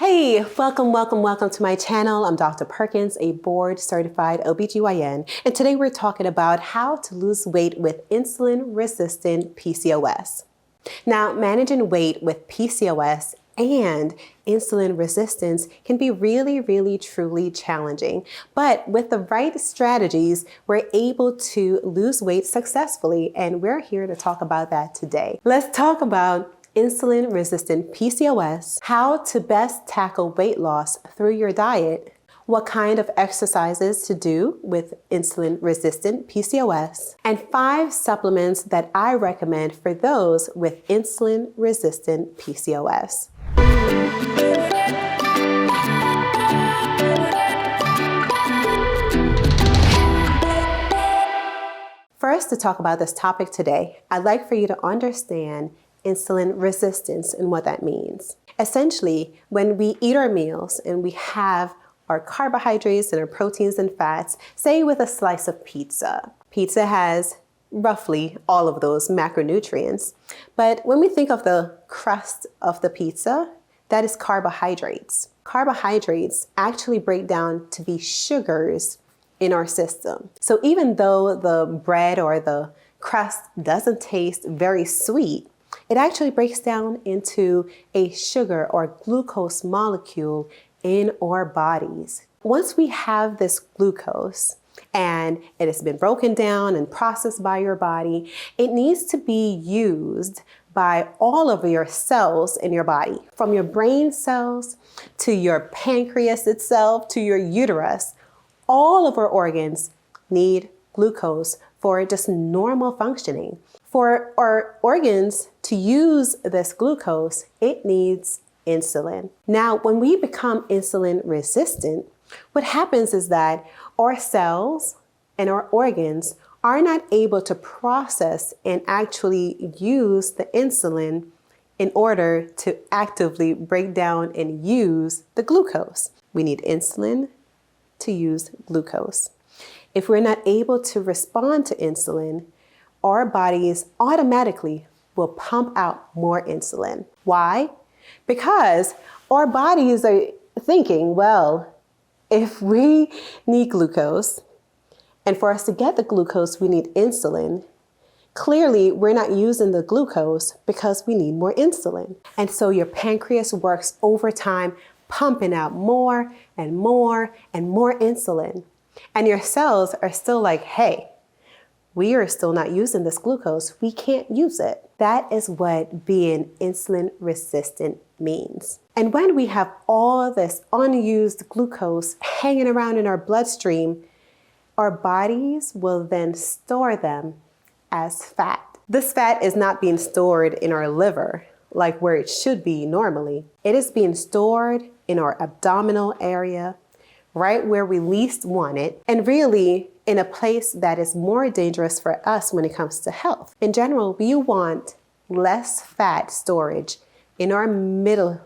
Hey, welcome to my channel. I'm Dr. Perkins, a board certified OBGYN, and today we're talking about how to lose weight with insulin-resistant PCOS. Now, managing weight with PCOS and insulin resistance can be really, truly challenging. But with the right strategies, we're able to lose weight successfully, and we're here to talk about that today. Let's talk about insulin-resistant PCOS, how to best tackle weight loss through your diet, what kind of exercises to do with insulin-resistant PCOS, and 5 supplements that I recommend for those with insulin-resistant PCOS. First, to talk about this topic today, I'd like for you to understand insulin resistance and what that means. Essentially, when we eat our meals and we have our carbohydrates and our proteins and fats, say with a slice of pizza. Pizza has roughly all of those macronutrients. But when we think of the crust of the pizza, that is carbohydrates. Carbohydrates actually break down to be sugars in our system. So even though the bread or the crust doesn't taste very sweet, it actually breaks down into a sugar or glucose molecule in our bodies. Once we have this glucose and it has been broken down and processed by your body, it needs to be used by all of your cells in your body, from your brain cells to your pancreas itself to your uterus. All of our organs need glucose for just normal functioning. For our organs to use this glucose, it needs insulin. Now, when we become insulin resistant, what happens is that our cells and our organs are not able to process and actually use the insulin in order to actively break down and use the glucose. We need insulin to use glucose. If we're not able to respond to insulin, our bodies automatically will pump out more insulin. Why? Because our bodies are thinking, well, if we need glucose, and for us to get the glucose, we need insulin, clearly we're not using the glucose because we need more insulin. And so your pancreas works overtime, pumping out more and more and more insulin. And your cells are still like, hey, we are still not using this glucose. We can't use it. That is what being insulin resistant means. And when we have all this unused glucose hanging around in our bloodstream, our bodies will then store them as fat. This fat is not being stored in our liver like where it should be normally. It is being stored in our abdominal area, right where we least want it, and really in a place that is more dangerous for us when it comes to health. In general, we want less fat storage in our middle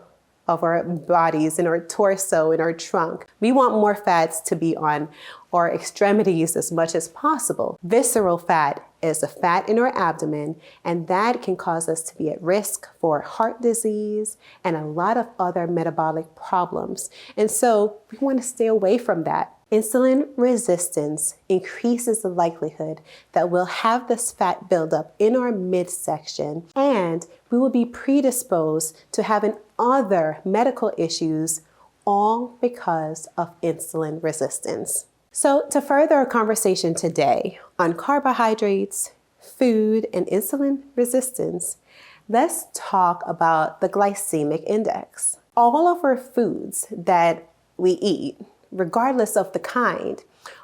of our bodies, in our torso, in our trunk. We want more fats to be on our extremities as much as possible. Visceral fat is the fat in our abdomen, and that can cause us to be at risk for heart disease and a lot of other metabolic problems. And so we want to stay away from that. Insulin resistance increases the likelihood that we'll have this fat buildup in our midsection, and we will be predisposed to having other medical issues, all because of insulin resistance. So to further our conversation today on carbohydrates, food, and insulin resistance, let's talk about the glycemic index. All of our foods that we eat, regardless of the kind,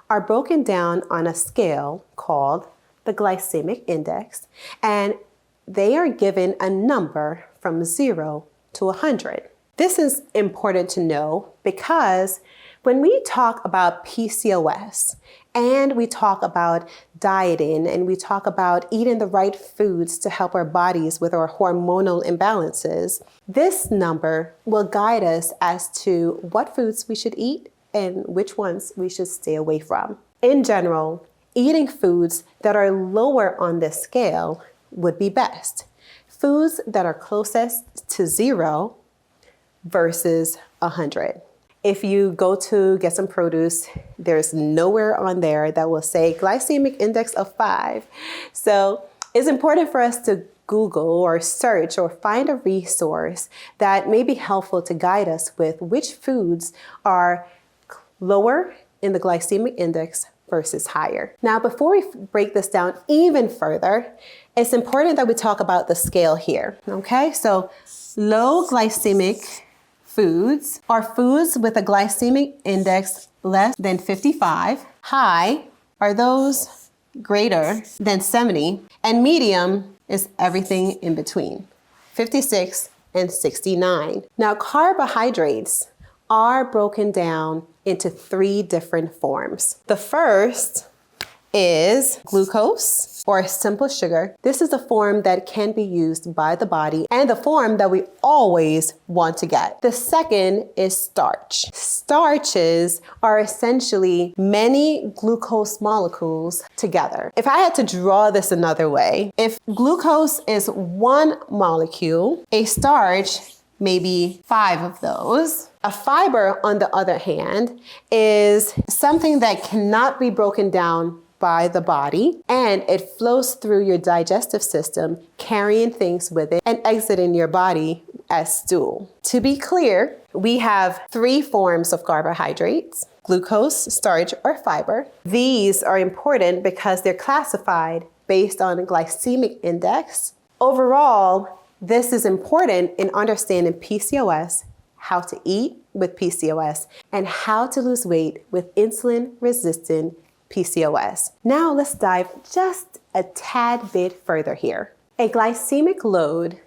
are broken down on a scale called the glycemic index, and they are given a number from 0 to 100. This is important to know because when we talk about PCOS and we talk about dieting and we talk about eating the right foods to help our bodies with our hormonal imbalances, this number will guide us as to what foods we should eat and which ones we should stay away from. In general, eating foods that are lower on this scale would be best. Foods that are closest to 0 versus 100. If you go to get some produce, there's nowhere on there that will say glycemic index of 5. So it's important for us to Google or search or find a resource that may be helpful to guide us with which foods are lower in the glycemic index versus higher. Now, before we break this down even further, it's important that we talk about the scale here, okay? So low glycemic foods are foods with a glycemic index less than 55. High are those greater than 70, and medium is everything in between, 56 and 69. Now, carbohydrates are broken down into 3 different forms. The first is glucose, or simple sugar. This is the form that can be used by the body and the form that we always want to get. The second is starch. Starches are essentially many glucose molecules together. If I had to draw this another way, if glucose is 1 molecule, a starch may be 5 of those. A fiber, on the other hand, is something that cannot be broken down by the body, and it flows through your digestive system, carrying things with it and exiting your body as stool. To be clear, we have 3 forms of carbohydrates: glucose, starch, or fiber. These are important because they're classified based on a glycemic index. Overall, this is important in understanding PCOS, how to eat with PCOS, and how to lose weight with insulin-resistant PCOS. Now let's dive just a tad bit further here. A glycemic load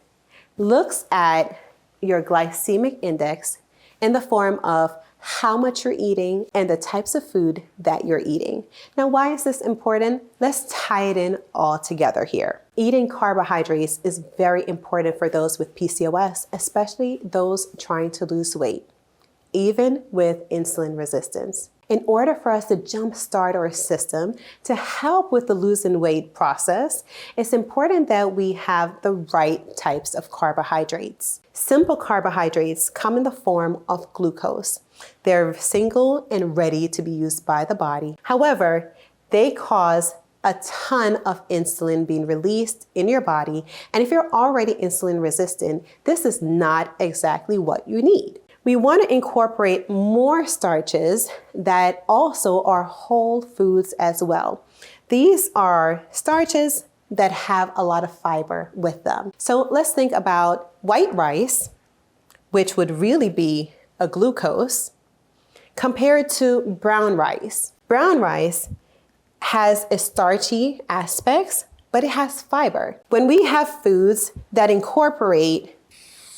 looks at your glycemic index in the form of how much you're eating and the types of food that you're eating. Now, why is this important? Let's tie it in all together here. Eating carbohydrates is very important for those with PCOS, especially those trying to lose weight, even with insulin resistance. In order for us to jumpstart our system to help with the losing weight process, it's important that we have the right types of carbohydrates. Simple carbohydrates come in the form of glucose. They're single and ready to be used by the body. However, they cause a ton of insulin being released in your body. And if you're already insulin resistant, this is not exactly what you need. We want to incorporate more starches that also are whole foods as well. These are starches that have a lot of fiber with them. So let's think about white rice, which would really be a glucose, compared to brown rice. Brown rice has a starchy aspects, but it has fiber. When we have foods that incorporate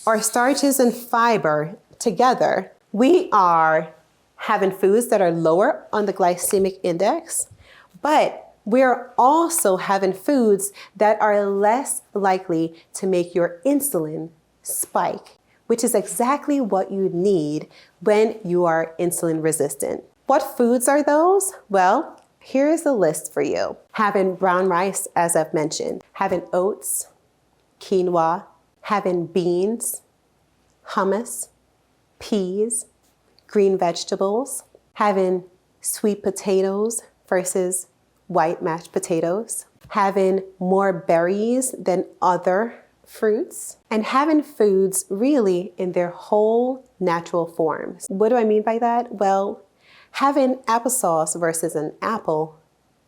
our starches and fiber together, we are having foods that are lower on the glycemic index, but we're also having foods that are less likely to make your insulin spike, which is exactly what you need when you are insulin resistant. What foods are those? Well, here's a list for you. Having brown rice, as I've mentioned, having oats, quinoa, having beans, hummus, peas, green vegetables, having sweet potatoes versus white mashed potatoes, having more berries than other fruits, and having foods really in their whole natural forms. What do I mean by that? Well, having applesauce versus an apple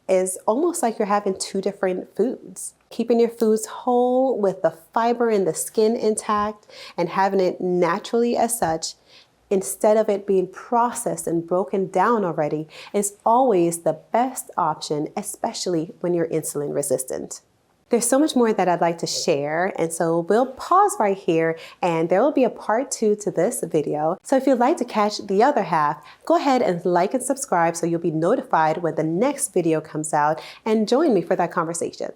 is almost like you're having 2 different foods. Keeping your foods whole with the fiber and the skin intact and having it naturally as such, instead of it being processed and broken down already, is always the best option, especially when you're insulin resistant. There's so much more that I'd like to share, and so we'll pause right here and there will be a part 2 to this video. So if you'd like to catch the other half, go ahead and like and subscribe so you'll be notified when the next video comes out, and join me for that conversation.